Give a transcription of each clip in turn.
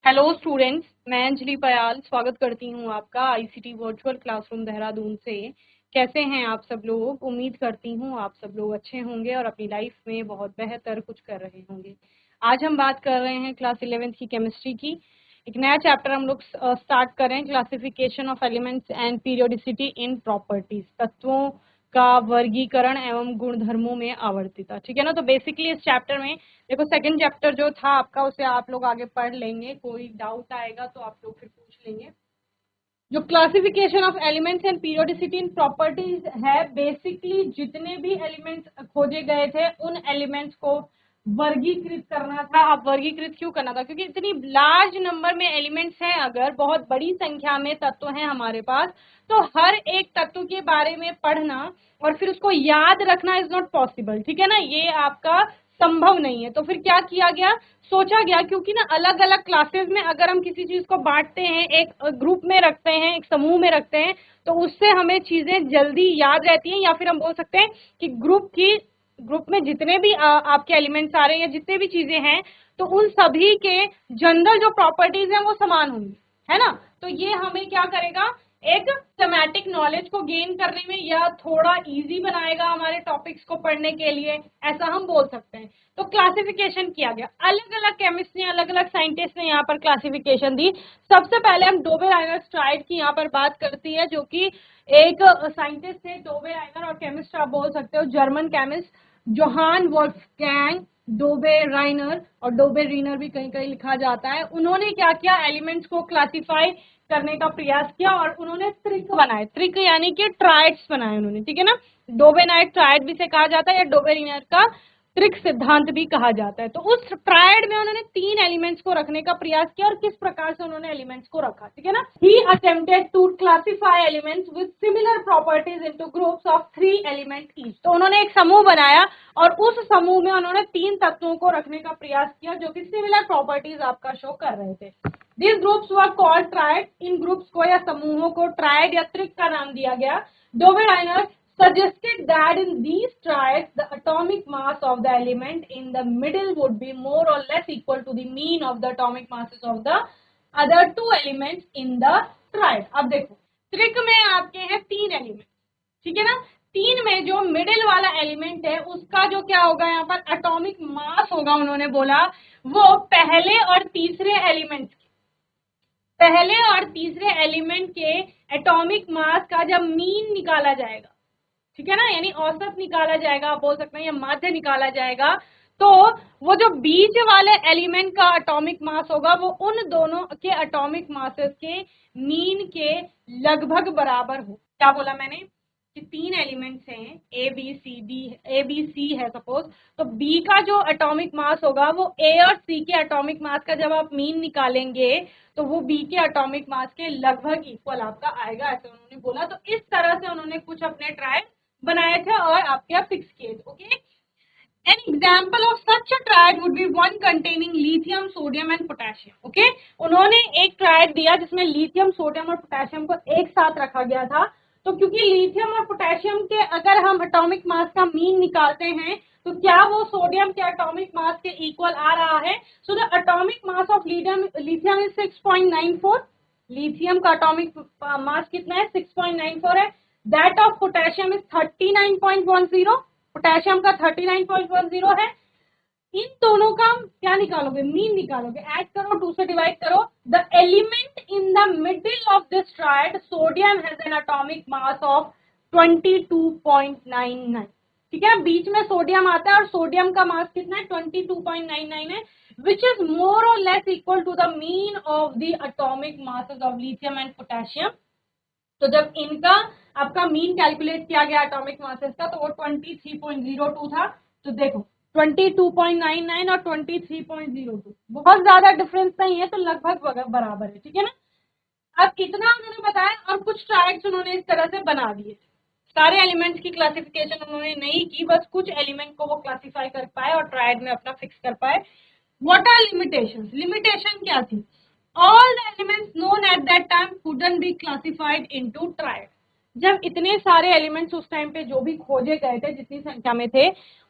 Hello students, मैं अंजलि पयाल स्वागत करती हूँ आपका आईसीटी वर्चुअल क्लासरूम देहरादून से। कैसे हैं आप सब लोग? उम्मीद करती हूँ आप सब लोग अच्छे होंगे और अपनी लाइफ में बहुत बेहतर कुछ कर रहे होंगे। आज हम बात कर रहे हैं क्लास 11th की केमिस्ट्री की। एक नया चैप्टर हम लोग स्टार्ट कर रहे हैं, classification of elements and periodicity in properties, तत्वों का वर्गीकरण एवं गुणधर्मों में आवर्तिता। ठीक है ना। तो बेसिकली इस चैप्टर में देखो, सेकंड चैप्टर जो था आपका उसे आप लोग आगे पढ़ लेंगे, कोई डाउट आएगा तो आप लोग फिर पूछ लेंगे। जो classification of elements and periodicity in properties है, बेसिकली जितने भी एलिमेंट्स खोजे गए थे उन एलिमेंट्स को वर्गीकृत करना था। अब वर्गीकृत क्यों करना था? क्योंकि इतनी लार्ज नंबर में एलिमेंट्स हैं, अगर बहुत बड़ी संख्या में तत्व हैं हमारे पास, तो हर एक तत्व के बारे में पढ़ना और फिर उसको याद रखना इज नॉट पॉसिबल। ठीक है ना, ये आपका संभव नहीं है। तो फिर क्या किया गया, सोचा गया, क्योंकि ना अलग अलग क्लासेस में अगर हम किसी चीज को बांटते हैं, एक ग्रुप में रखते हैं, एक समूह में रखते हैं, तो उससे हमें चीजें जल्दी याद रहती हैं। या फिर हम बोल सकते हैं कि ग्रुप में जितने भी आपके एलिमेंट्स आ रहे हैं, जितने भी चीजें हैं, तो उन सभी के जनरल जो प्रॉपर्टीज हैं वो समान होंगी, है ना। तो ये हमें क्या करेगा, एक सिस्टमैटिक नॉलेज को गेन करने में या थोड़ा इजी बनाएगा हमारे टॉपिक्स को पढ़ने के लिए, ऐसा हम बोल सकते हैं। तो क्लासिफिकेशन किया गया, अलग अलग केमिस्ट ने, अलग अलग साइंटिस्ट ने यहाँ पर क्लासिफिकेशन दी। सबसे पहले हम डोबे-राइनर-स्ट्राइड की यहाँ पर बात करती है, जो कि एक साइंटिस्ट थे, डोबे-राइनर, और केमिस्ट आप बोल सकते हो जर्मन केमिस्ट जोहान वोल्फगैंग डोबे-राइनर, और डोबे-रीनर भी कहीं कहीं लिखा जाता है। उन्होंने क्या किया, एलिमेंट्स को क्लासिफाई करने का प्रयास किया और उन्होंने त्रिक बनाए। त्रिक यानी कि ट्राइड्स बनाए उन्होंने। ठीक है ना, डोबे-नाइट ट्राइड भी से कहा जाता है या डोबे-रीनर का त्रिक सिद्धांत भी कहा जाता है। तो उस ट्रायड में उन्होंने 3 एलिमेंट्स को रखने का प्रयास किया, और किस प्रकार से उन्होंने एलिमेंट्स को रखा। ठीक है ना, he attempted to classify elements with similar properties into groups of 3 element each. तो उन्होंने एक समूह बनाया और उस समूह में उन्होंने 3 तत्वों को रखने का प्रयास किया जो कि सिमिलर प्रॉपर्टीज आपका शो कर रहे थे। These groups were called triads. In groups को या समूहों को ट्रायड या त्रिक का नाम दिया गया। डोबे-राइनर suggested that in these triads the atomic mass of the element in the middle would be more or less equal to the mean of the atomic masses of the other 2 elements in the triad। अब देखो, त्रिक में आपके हैं 3 element, ठीक है ना। 3 में जो मिडिल वाला एलिमेंट है उसका जो क्या होगा, यहाँ पर एटॉमिक मास होगा, उन्होंने बोला वो पहले और तीसरे एलिमेंट के एटॉमिक मास का जब मीन निकाला जाएगा, ठीक है ना, यानी औसत निकाला जाएगा, आप बोल सकते हैं, या माध्य निकाला जाएगा, तो वो जो बीच वाले एलिमेंट का एटॉमिक मास होगा वो उन दोनों के एटॉमिक मासेस के मीन के लगभग बराबर हो। क्या बोला मैंने कि 3 एलिमेंट्स हैं, ए बी सी है सपोज, तो बी का जो एटॉमिक मास होगा वो ए और सी के एटॉमिक मास का जब आप मीन निकालेंगे तो वो बी के एटॉमिक मास के लगभग इक्वल आपका आएगा, ऐसे उन्होंने बोला। तो इस तरह से उन्होंने कुछ अपने ट्रायल बनाए थे और आपके फिक्स किए थे। Okay, an example of such a triad would be one containing lithium, sodium and potassium। Okay, उन्होंने एक ट्रायड दिया जिसमें लिथियम, सोडियम और पोटेशियम को एक साथ रखा गया था। तो क्योंकि लिथियम और पोटेशियम के अगर हम एटॉमिक मास का मीन निकालते हैं तो क्या वो सोडियम के एटॉमिक मास के इक्वल आ रहा है। So the atomic mass of lithium is 6.94। Lithium का एटॉमिक मास कितना है, 6.94 है। That of potassium is 39.10। Potassium का 39.10 है। इन दोनों का क्या निकालोगे, मीन निकालोगे, ऐड करो, 2 से डिवाइड करो। The element in the middle of this triad, sodium has an atomic mass of 22.99। ठीक है, बीच में सोडियम आता है और सोडियम का मास कितना है, 22.99 है, विच is more or less equal to the mean of the atomic masses of lithium and potassium. तो जब इनका आपका मीन कैलकुलेट किया गया एटॉमिक मासेस का, तो वो 23.02 था। तो देखो 22.99 और 23.02, बहुत ज्यादा डिफरेंस नहीं है, तो लगभग बराबर है। ठीक है ना, अब इतना उन्होंने बताया और कुछ ट्रायड्स उन्होंने इस तरह से बना दिए। सारे एलिमेंट्स की क्लासिफिकेशन उन्होंने नहीं की, बस कुछ एलिमेंट को वो क्लासिफाई कर पाए और ट्रायड में अपना फिक्स कर पाए। What are limitations? लिमिटेशन क्या थी? All the elements known at that time couldn't be classified into triad। जब इतने सारे एलिमेंट्स उस टाइम पे जो भी खोजे गए थे, जितनी संख्या में थे,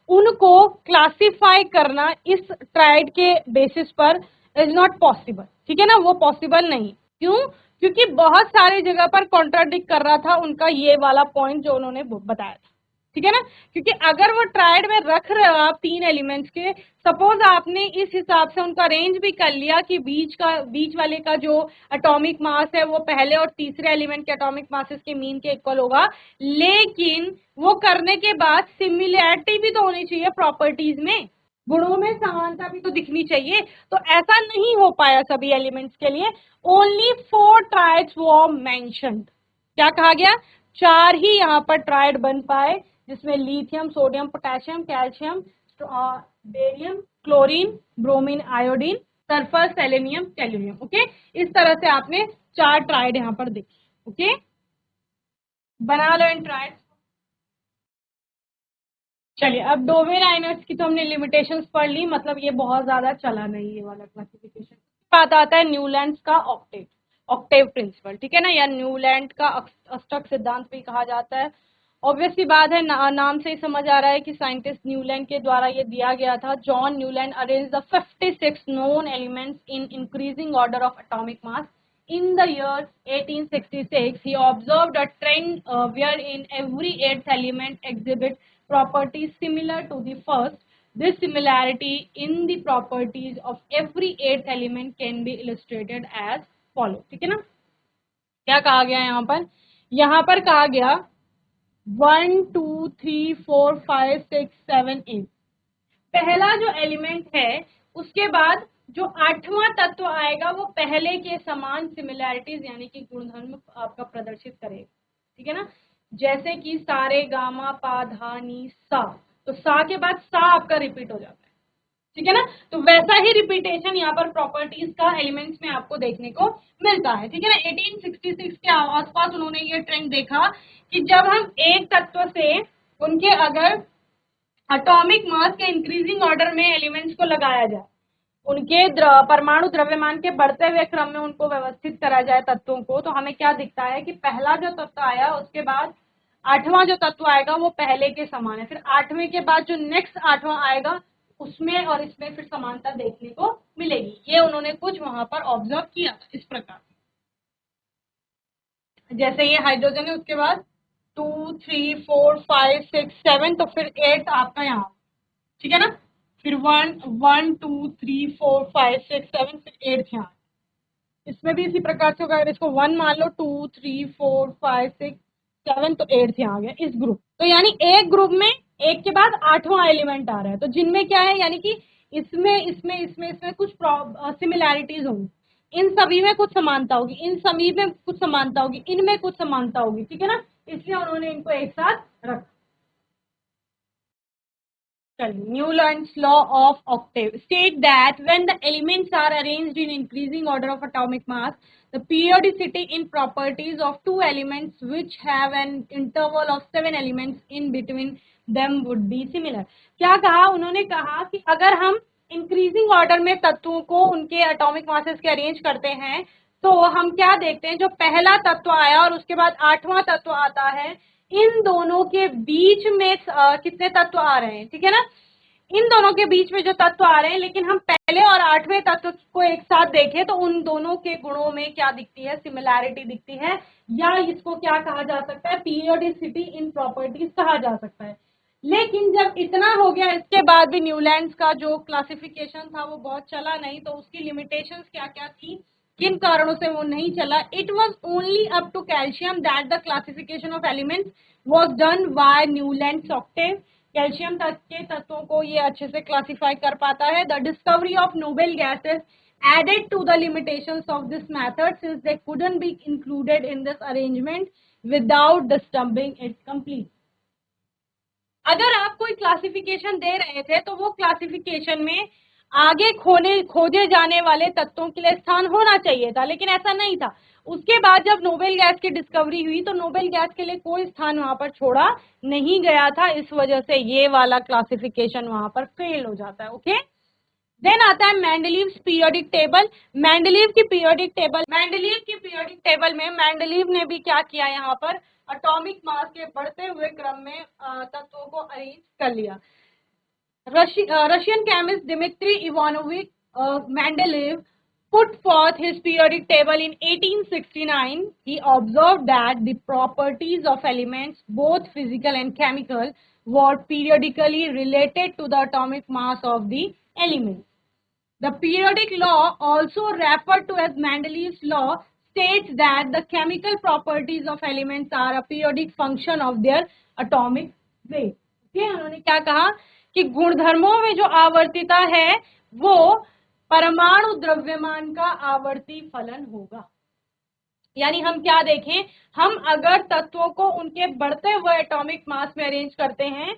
उनको क्लासिफाई करना इस ट्रायड के बेसिस पर इज नॉट पॉसिबल, ठीक है ना, वो पॉसिबल नहीं। क्यों? क्योंकि बहुत सारे जगह पर कॉन्ट्राडिक्ट कर रहा था उनका ये वाला पॉइंट जो उन्होंने बताया था, ठीक है ना। क्योंकि अगर वो ट्रायड में रख रहे हो आप 3 एलिमेंट्स के, सपोज आपने इस हिसाब से उनका रेंज भी कर लिया कि बीच वाले का जो एटॉमिक मास है वो पहले और तीसरे एलिमेंट के एटॉमिक मासेस के मीन के इक्वल होगा, लेकिन वो करने के बाद सिमिलैरिटी भी तो होनी चाहिए प्रॉपर्टीज में, गुणों में समानता भी तो दिखनी चाहिए। तो ऐसा नहीं हो पाया सभी एलिमेंट्स के लिए। ओनली 4 ट्रायड्स वर मेंशन्ड। क्या कहा गया? 4 ही यहाँ पर ट्रायड बन पाए, जिसमें lithium, sodium, potassium, calcium, barium, chlorine, bromine, iodine, sulphur, selenium, tellurium. Okay, इस तरह से आपने 4 ट्रायड यहाँ पर देखी। ओके, बना लो इन ट्रायड। चलिए, अब डोवेन आयनर्स की तो हमने लिमिटेशंस पढ़ ली, मतलब ये बहुत ज्यादा चला नहीं ये वाला क्लासिफिकेशन। बात आता है न्यूलैंड का ऑक्टेव, ऑक्टेव प्रिंसिपल, ठीक है ना, या न्यूलैंड का अष्टक सिद्धांत भी कहा जाता है। ऑब्वियसली बात है, नाम से ही समझ आ रहा है कि साइंटिस्ट न्यूलैंड के द्वारा ये दिया गया था। John Newland arrange the 56 known elements in increasing order of atomic mass. In the year 1866, he observed a trend wherein every eighth element exhibits properties similar to the first. This similarity in the properties of every eighth element can be illustrated as follows. ठीक है ना? क्या कहा गया यहाँ पर? यहाँ पर कहा गया 1 2 3 4 5 6 7 8। पहला जो एलिमेंट है उसके बाद जो 8वां तत्व आएगा वो पहले के समान सिमिलैरिटीज यानी कि गुणधर्म आपका प्रदर्शित करेगा, ठीक है ना। जैसे कि सारे, गामा, पा, धा, नी, सा, तो सा के बाद सा आपका रिपीट हो जाता है, ठीक है ना। तो वैसा ही रिपीटेशन यहाँ पर प्रॉपर्टीज का एलिमेंट्स में आपको देखने को मिलता है, ठीक है ना। 1866 के आसपास उन्होंने ये ट्रेंड देखा कि जब हम एक तत्व से उनके अगर एटॉमिक मास के इंक्रीजिंग ऑर्डर में एलिमेंट्स को लगाया जाए, उनके परमाणु द्रव्यमान के बढ़ते हुए क्रम में उनको व्यवस्थित करा जाए तत्वों को, तो हमें क्या दिखता है कि पहला जो तत्व आया उसके बाद 8वां जो तत्व आएगा वो पहले के समान है, फिर 8वें के बाद जो नेक्स्ट 8वां आएगा उसमें और इसमें फिर समानता देखने को मिलेगी। ये उन्होंने कुछ वहां पर ऑब्जर्व किया था इस प्रकार। जैसे ये हाइड्रोजन है उसके बाद 2 3 4 5 6 7, तो फिर 8 आपका यहाँ, ठीक है ना। फिर 1 1 2 3 4 5 6 7, फिर 8 यहाँ। इसमें भी इसी प्रकार से होगा, अगर इसको 1 मान लो, 2 3 4 5 6 7, तो 8 यहाँ आ गया इस ग्रुप। तो यानी एक ग्रुप में एक के बाद 8वां एलिमेंट आ रहा है, तो जिनमें क्या है, यानी कि इसमें कुछ सिमिलैरिटीज होंगी, इन सभी में कुछ समानता होगी, इन सभी में कुछ समानता होगी, इनमें कुछ समानता होगी, ठीक है ना। इसलिए उन्होंने इनको एक साथ रखा। Newland's law of octave state that when the elements are arranged in increasing order of atomic mass, the periodicity in properties of two elements which have an interval of 7 elements in between them would be similar. क्या कहा उन्होंने? कहा कि अगर हम increasing order में तत्वों को उनके एटॉमिक मासेस के अरेंज करते हैं तो हम क्या देखते हैं, जो पहला तत्व आया और उसके बाद 8वां तत्व आता है, इन दोनों के बीच में कितने तत्व आ रहे हैं, ठीक है ना। इन दोनों के बीच में जो तत्व आ रहे हैं, लेकिन हम पहले और 8वें तत्व को एक साथ देखें तो उन दोनों के गुणों में क्या दिखती है, सिमिलैरिटी दिखती है, या इसको क्या कहा जा सकता है, पीरियोडिसिटी इन प्रॉपर्टीज कहा जा सकता है। लेकिन जब इतना हो गया इसके बाद भी न्यूलैंड का जो क्लासिफिकेशन था वो बहुत चला नहीं, तो उसकी लिमिटेशंस क्या क्या थी, किन कारणों से वो नहीं चला। It was only up to calcium that the classification of elements was done by Newland octave. Calcium के तत्वों को ये अच्छे से क्लासिफाई कर पाता है। The discovery of noble gases added to the limitations of this method since they couldn't be included in this arrangement without disturbing it completely. अगर आप कोई क्लासिफिकेशन दे रहे थे तो वो क्लासिफिकेशन में आगे खोजे जाने वाले तत्वों के लिए स्थान होना चाहिए था, लेकिन ऐसा नहीं था। उसके बाद जब नोबेल गैस की डिस्कवरी हुई तो नोबेल गैस के लिए कोई स्थान वहां पर छोड़ा नहीं गया था, इस वजह से ये वाला क्लासिफिकेशन वहां पर फेल हो जाता है। ओके, देन आता है मेंडलीव पीरियोडिक टेबल। मेंडलीव की पीरियोडिक टेबल में मेंडलीव ने भी क्या किया, यहाँ पर एटॉमिक मास के बढ़ते हुए क्रम में तत्वों को अरेंज कर लिया। Russian chemist Dmitry Ivanovich Mendeleev put forth his periodic table in 1869, he observed that the properties of elements, both physical and chemical, were periodically related to the atomic mass of the elements. The periodic law, also referred to as Mendeleev's law, states that the chemical properties of elements are a periodic function of their atomic weight. Okay, उन्होंने क्या कहा कि गुणधर्मों में जो आवर्तिता है वो परमाणु द्रव्यमान का आवर्ती फलन होगा। यानी हम क्या देखें, हम अगर तत्वों को उनके बढ़ते हुए एटॉमिक मास में अरेंज करते हैं,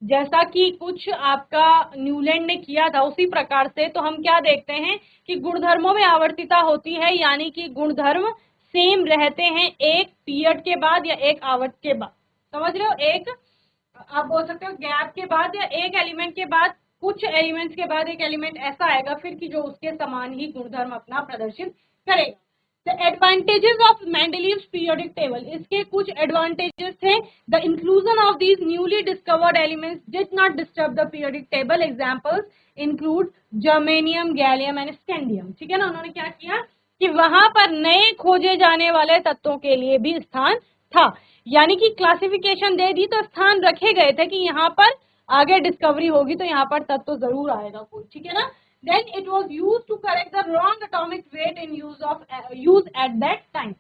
जैसा कि कुछ आपका न्यूलैंड ने किया था उसी प्रकार से, तो हम क्या देखते हैं कि गुणधर्मों में आवर्तिता होती है, यानी कि गुणधर्म सेम रहते हैं एक पीरियड के बाद या एक आवर्त के बाद। समझ रहे हो, एक आप बोल सकते हो गैप के बाद या एक एलिमेंट के बाद, कुछ एलिमेंट्स के बाद एक एलिमेंट ऐसा आएगा फिर कि जो उसके समान ही गुणधर्म अपना प्रदर्शित करेगा। The advantages of Mendeleev's periodic table, इसके कुछ advantages थे। The inclusion of these newly discovered elements did not disturb the periodic table. Examples include germanium, gallium and scandium। ठीक है ना, उन्होंने क्या किया कि वहां पर नए खोजे जाने वाले तत्वों के लिए भी स्थान था, यानी कि क्लासिफिकेशन दे दी तो स्थान रखे गए थे कि यहाँ पर आगे डिस्कवरी होगी तो यहाँ पर तत्व जरूर आएगा कोई। ठीक है ना। Then it was used to correct the wrong atomic weight in use at that time.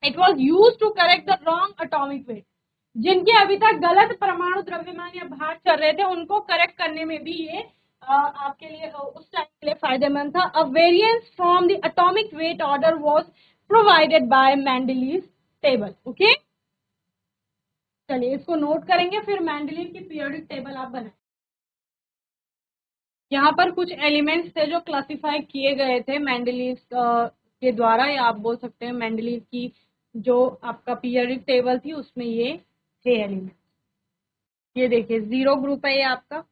It was used to correct the wrong atomic weight. जिनके अभी तक गलत परमाणु द्रव्यमान या भार चल रहे थे उनको करेक्ट करने में भी ये आपके लिए उस टाइम के लिए फायदेमंद था। A variance from the atomic weight order was provided by Mendeleev's table. Okay? चलिए इसको नोट करेंगे, फिर मेंडलीव की पीरियोडिक टेबल आप बनाएं। यहाँ पर कुछ एलिमेंट्स थे जो क्लासिफाई किए गए थे मेंडलीव के द्वारा, या आप बोल सकते हैं मेंडलीव की जो आपका पीरियोडिक टेबल थी उसमें ये थे एलिमेंट्स। ये देखिए 0 ग्रुप है ये आपका,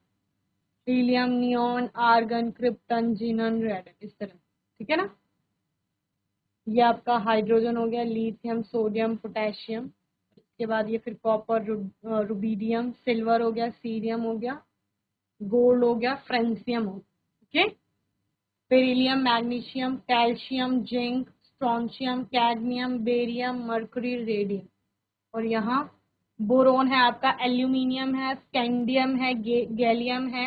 helium, neon, argon, krypton, xenon, radon, इस तरह। ठीक है ना। ये आपका हाइड्रोजन हो गया, लिथियम, सोडियम, पोटेशियम, इसके बाद ये फिर कॉपर, रुबीडियम, सिल्वर हो गया, सीरियम हो गया, गोल्ड हो गया, फ्रेंसियम हो गया। Okay, beryllium, magnesium, calcium, zinc, strontium, cadmium, barium, mercury, radium, और यहाँ बोरोन है आपका, एल्यूमिनियम है, स्कैंडियम है, गैलियम है,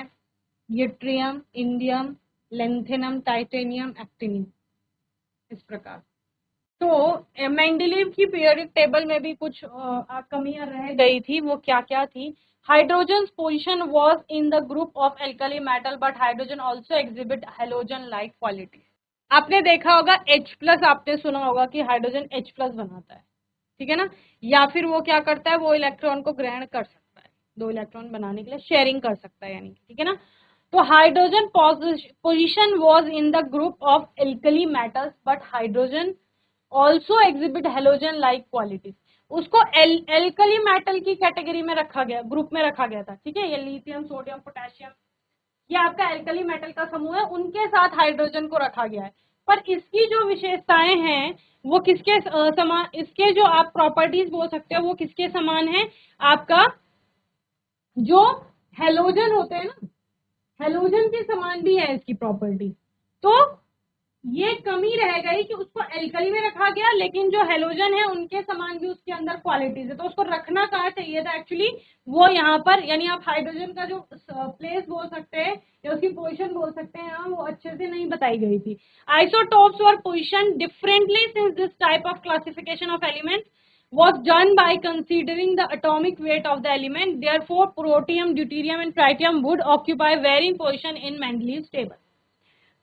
yttrium, indium, lanthanum, titanium, actinium, इस प्रकार। तो मेंडलीव की पीरियोडिक टेबल में भी कुछ कमियां रह गई थी, वो क्या क्या थी। Hydrogen position was in the group of alkali metal, but hydrogen also exhibit halogen like quality. आपने देखा होगा H+, आपने सुना होगा कि हाइड्रोजन H+ बनाता है। ठीक है ना, या फिर वो क्या करता है, वो इलेक्ट्रॉन को ग्रहण कर सकता है, 2 इलेक्ट्रॉन बनाने के लिए शेयरिंग कर सकता है, यानी। ठीक है ना। तो hydrogen position was in the group of alkali metals, but hydrogen also exhibit halogen like qualities. उसको एल्कली मेटल की कैटेगरी में रखा गया, ग्रुप में रखा गया था। ठीक है, ये लिथियम, सोडियम, पोटेशियम, ये आपका एल्कली मेटल का समूह है, उनके साथ हाइड्रोजन को रखा गया है। पर इसकी जो विशेषताएं हैं वो किसके समान, इसके जो आप प्रॉपर्टीज बोल सकते हो वो किसके समान है, आपका जो हेलोजन होते हैं ना, हेलोजन के समान भी है इसकी प्रॉपर्टी। तो ये कमी रह गई कि उसको एल्कली में रखा गया, लेकिन जो हेलोजन है उनके समान भी उसके अंदर क्वालिटीज है, तो उसको रखना कहाँ चाहिए था एक्चुअली, वो यहाँ पर, यानी आप हाइड्रोजन का जो प्लेस बोल सकते हैं या उसकी पोजीशन बोल सकते हैं, यहाँ वो अच्छे से नहीं बताई गई थी। Isotopes were position differently since this type of classification of elements was done by considering the atomic weight of the element. Therefore, protium, deuterium and tritium would occupy varying position in Mendeleev's table.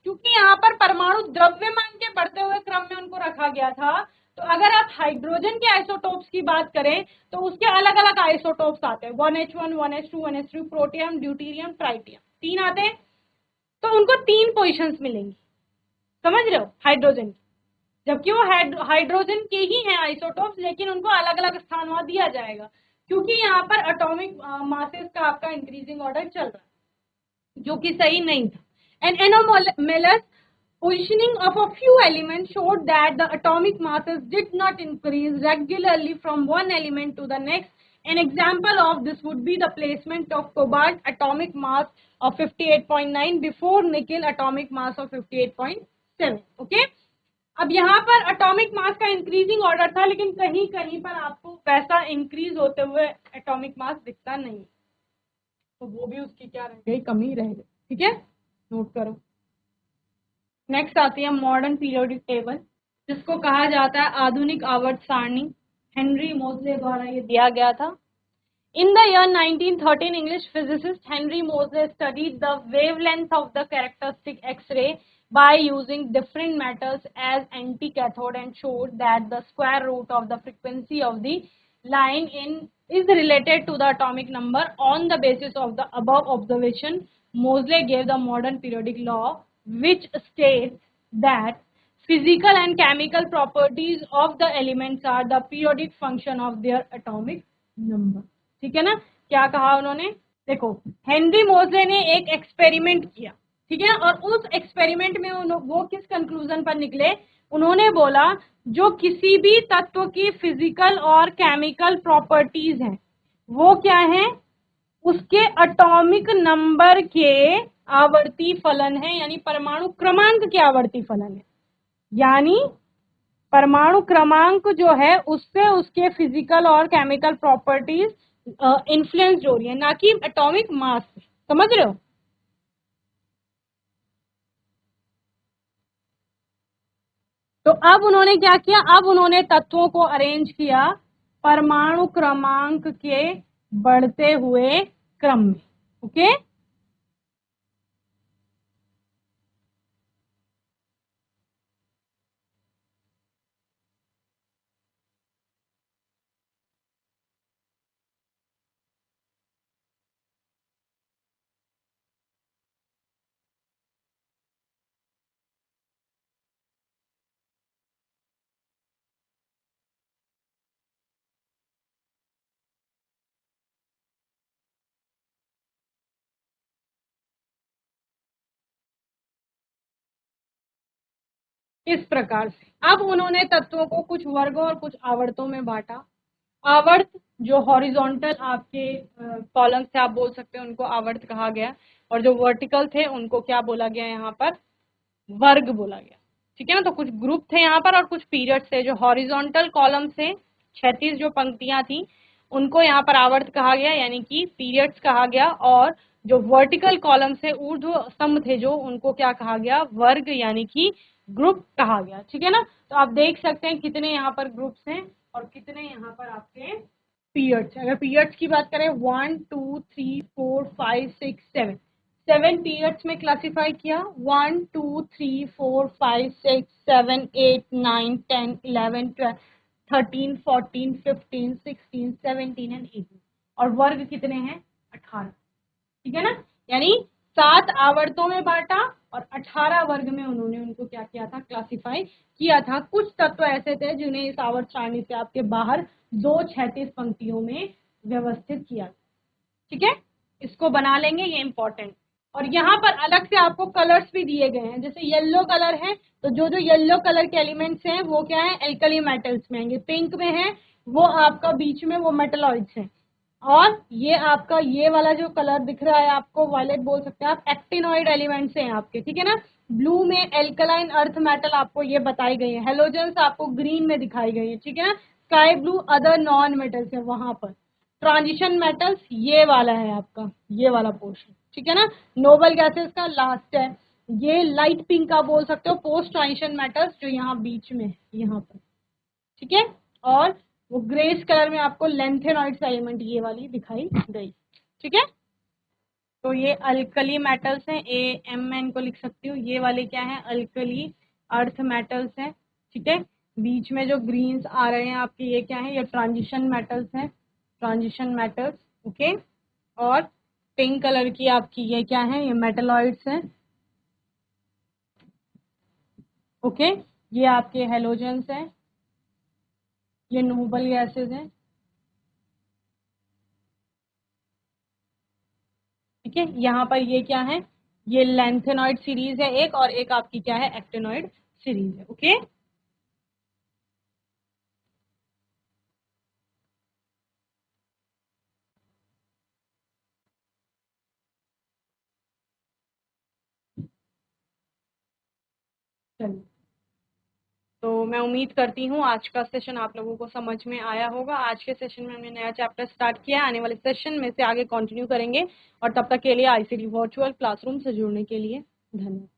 क्योंकि यहाँ पर परमाणु द्रव्यमान के बढ़ते हुए क्रम में उनको रखा गया था, तो अगर आप हाइड्रोजन के आइसोटोप्स की बात करें तो उसके अलग अलग आइसोटोप्स आते हैं, 1H1, 1H2, 1H3, protium, deuterium, tritium, 3 आते हैं, तो उनको 3 पोजिशंस मिलेंगी। समझ रहे हो, हाइड्रोजन की, जबकि वो हाइड्रोजन के ही हैं आइसोटोप्स, लेकिन उनको अलग अलग स्थान वहां दिया जाएगा, क्योंकि यहाँ पर एटॉमिक मासेस का आपका इंक्रीजिंग ऑर्डर चल रहा है, जो कि सही नहीं था। An anomalous positioning of a few elements showed that the atomic masses did not increase regularly from one element to the next. An example of this would be the placement of cobalt atomic mass of 58.9 before nickel atomic mass of 58.7. 7। Okay, अब यहाँ पर atomic mass का increasing order था, लेकिन कहीं कहीं पर आपको वैसा इंक्रीज होते हुए एटॉमिक मास दिखता नहीं, तो वो भी उसकी क्या रह गई, कमी रह गई। ठीक है, नोट करो। नेक्स्ट आती है मॉडर्न पीरियोडिक टेबल, जिसको कहा जाता है आधुनिक आवर्त सारणी। हेनरी मोजले द्वारा ये दिया गया था। In the year 1913, English physicist Henry Moseley studied the wavelength of the characteristic X-ray by using different metals as anti-cathode and showed that the square root of the frequency of the line in is related to the atomic number. On the basis of the above observation, Moseley gave the modern periodic law, which states that physical and chemical properties of the elements are the periodic function of their atomic number. ठीक है ना, क्या कहा उन्होंने, देखो Henry मोजले ने एक एक्सपेरिमेंट किया, ठीक है, और उस एक्सपेरिमेंट में वो किस कंक्लूजन पर निकले, उन्होंने बोला जो किसी भी तत्व की फिजिकल और केमिकल प्रॉपर्टीज हैं वो क्या है, उसके एटॉमिक नंबर के आवर्ती फलन है, यानी परमाणु क्रमांक के आवर्ती फलन है। यानी परमाणु क्रमांक जो है उससे उसके फिजिकल और केमिकल प्रॉपर्टीज इन्फ्लुएंस हो रही है, ना कि एटॉमिक मास। समझ रहे हो? तो अब उन्होंने क्या किया, अब उन्होंने तत्वों को अरेंज किया परमाणु क्रमांक के बढ़ते हुए क्रम में। ओके, इस प्रकार से अब उन्होंने तत्वों को कुछ वर्गों और कुछ आवर्तों में बांटा। आवर्त जो हॉरिजॉन्टल आपके कॉलम से आप बोल सकते हैं उनको आवर्त कहा गया, और जो वर्टिकल थे उनको क्या बोला गया, यहाँ पर वर्ग बोला गया। ठीक है ना, तो कुछ ग्रुप थे यहाँ पर और कुछ पीरियड थे। जो हॉरिजॉन्टल कॉलम से क्षैतिज जो पंक्तियां थी उनको यहाँ पर आवर्त कहा गया, यानी कि पीरियड्स कहा गया, और जो वर्टिकल कॉलम से ऊर्ध्व स्तंभ थे जो उनको क्या कहा गया, वर्ग यानी कि ग्रुप कहा गया। ठीक है ना, तो आप देख सकते हैं कितने यहाँ पर ग्रुप्स हैं और कितने यहाँ पर आपके पीरियड्स। अगर पीरियड्स की बात करें 1 2 3 4 5 6 7, 7 पीरियड्स में क्लासिफाई किया। 1 2 3 4 5 6 7 8 9 10 11 12 13 14 15 16 17 एंड 18, और वर्ग कितने हैं, 18। ठीक है ना, यानी 7 आवर्तों में बांटा और 18 वर्ग में उन्होंने उनको क्या किया था, क्लासिफाई किया था। कुछ तत्व ऐसे थे जिन्हें इस आवर्त सारणी से आपके बाहर दो क्षैतिज पंक्तियों में व्यवस्थित किया। ठीक है, इसको बना लेंगे, ये इंपॉर्टेंट। और यहाँ पर अलग से आपको कलर्स भी दिए गए हैं, जैसे येलो कलर है तो जो जो येलो कलर के एलिमेंट्स हैं वो क्या है, एल्कली मेटल्स में आएंगे। पिंक में है वो आपका बीच में वो मेटलॉइड्स हैं, और ये आपका ये वाला जो कलर दिख रहा है आपको वायलेट बोल सकते हैं आप, एक्टिनॉइड एलिमेंट्स हैं आपके। ठीक है ना, ब्लू में एल्कलाइन अर्थ मेटल आपको ये बताई गई है, हेलोजेंस आपको ग्रीन में दिखाई गई है। ठीक है ना, sky blue other non metals है वहां पर। ट्रांजिशन मेटल्स ये वाला है आपका, ये वाला पोर्शन। ठीक है ना, नोबल गैसेस का लास्ट है, ये लाइट पिंक का बोल सकते हो, पोस्ट ट्रांजिशन मेटल्स जो यहाँ बीच में है यहाँ पर। ठीक है, और वो ग्रेस कलर में आपको लेंथेनॉइड्स एलिमेंट ये वाली दिखाई गई। ठीक है, तो ये अल्कली मेटल्स हैं, ए एम मैं इनको लिख सकती हूँ। ये वाले क्या है, अल्कली अर्थ मेटल्स हैं। ठीक है, बीच में जो ग्रीन्स आ रहे हैं आपके ये क्या है, ये ट्रांजिशन मेटल्स हैं, ट्रांजिशन मेटल्स। ओके, और पिंक कलर की आपकी ये क्या है, ये मेटलॉइड्स हैं। ओके, ये आपके हेलोजेंस हैं, ये नोबल गैसेस हैं। ठीक है, यहाँ पर ये क्या है, ये लेंथेनॉइड सीरीज है एक, और एक आपकी क्या है, एक्टिनॉइड सीरीज है। ओके, चलिए, तो मैं उम्मीद करती हूँ आज का सेशन आप लोगों को समझ में आया होगा। आज के सेशन में हमने नया चैप्टर स्टार्ट किया है, आने वाले सेशन में से आगे कंटिन्यू करेंगे। और तब तक के लिए आईसीटी वर्चुअल क्लासरूम से जुड़ने के लिए धन्यवाद।